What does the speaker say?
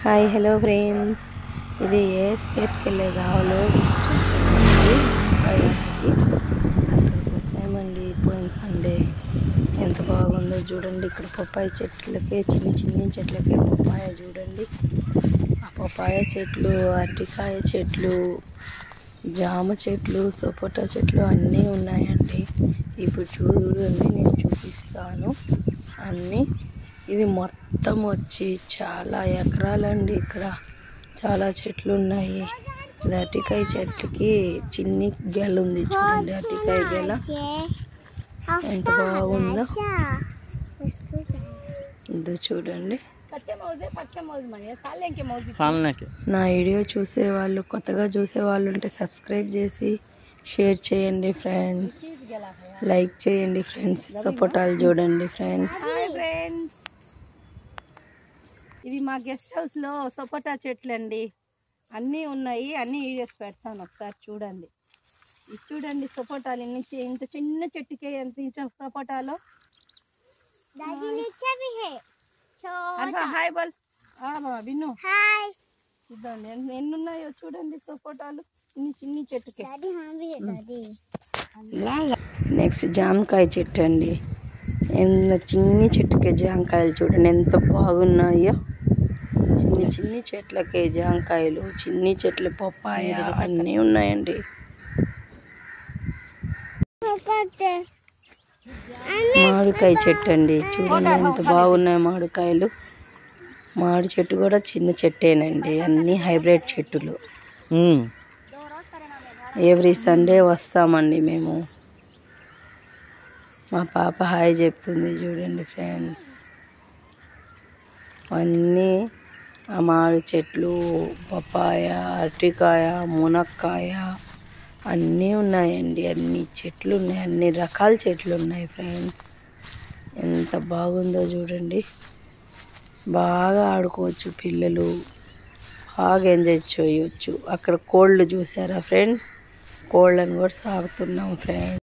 Hi hello friends, ఇది ఏస్పేట్కి వెళ్ళే దావలో అక్కడికి వచ్చామండి. పోయిన సండే ఎంత బాగుందో చూడండి. ఇక్కడ పప్పాయ చెట్లకే చిన్ని చెట్లకే పప్పాయ చూడండి. ఆ పప్పాయ చెట్లు, అరటికాయ చెట్లు, జామ చెట్లు, సపోటా చెట్లు అన్నీ ఉన్నాయండి. ఇప్పుడు చూడండి, నేను చూపిస్తాను అన్నీ. ఇది మొత్తం వచ్చి చాలా ఎకరాలండి. ఇక్కడ చాలా చెట్లు ఉన్నాయి. అరటికాయ చెట్టుకి చిన్ని గెల ఉంది చూడండి. అరటికాయ గెల ఎంత బాగుందో ఇది చూడండి. నా వీడియో చూసే వాళ్ళు, కొత్తగా చూసే వాళ్ళు ఉంటే సబ్స్క్రైబ్ చేసి షేర్ చేయండి ఫ్రెండ్స్, లైక్ చేయండి ఫ్రెండ్స్. సపోటాలు చూడండి ఫ్రెండ్స్. ఇది మా గెస్ట్ హౌస్లో సపోటా చెట్లు అండి. అన్నీ ఉన్నాయి, అన్నీ వీడియోస్ పెడతాను, ఒకసారి చూడండి. ఇది చూడండి సపోటాలు నుంచి. ఇంత చిన్న చెట్టుకే ఎంత సపోటాలో. హాయ్ బల్ విన్ను, చూడండి ఎన్ని ఉన్నాయో చూడండి సపోటాలు చిన్ని చెట్టుకే. నెక్స్ట్ జామకాయ చెట్టు అండి. ఎంత చిన్ని చెట్టుకే జామకాయలు చూడండి ఎంత బాగున్నాయో. చిన్ని చెట్లకే జామకాయలు, చిన్ని చెట్ల పప్పాయ అన్నీ ఉన్నాయండి. మామిడికాయ చెట్టు అండి, చూడండి ఎంత బాగున్నాయి మామిడికాయలు. మామిడి చెట్టు కూడా చిన్న చెట్టేనండి, అన్నీ హైబ్రిడ్ చెట్టులు. ఎవ్రీ సండే వస్తామండి మేము. మా పాప హాయ్ చెప్తుంది చూడండి ఫ్రెండ్స్. అన్నీ ఆ మామిడి చెట్లు, పప్పాయ, అరటికాయ, మునక్కాయ అన్నీ ఉన్నాయండి. అన్ని చెట్లు ఉన్నాయి, అన్ని రకాల చెట్లు ఉన్నాయి ఫ్రెండ్స్. ఎంత బాగుందో చూడండి. బాగా ఆడుకోవచ్చు పిల్లలు, బాగా ఎంజాయ్ చేయవచ్చు. అక్కడ కోళ్ళు చూసారా ఫ్రెండ్స్? కోళ్ళని కూడా సాగుతున్నాం ఫ్రెండ్స్.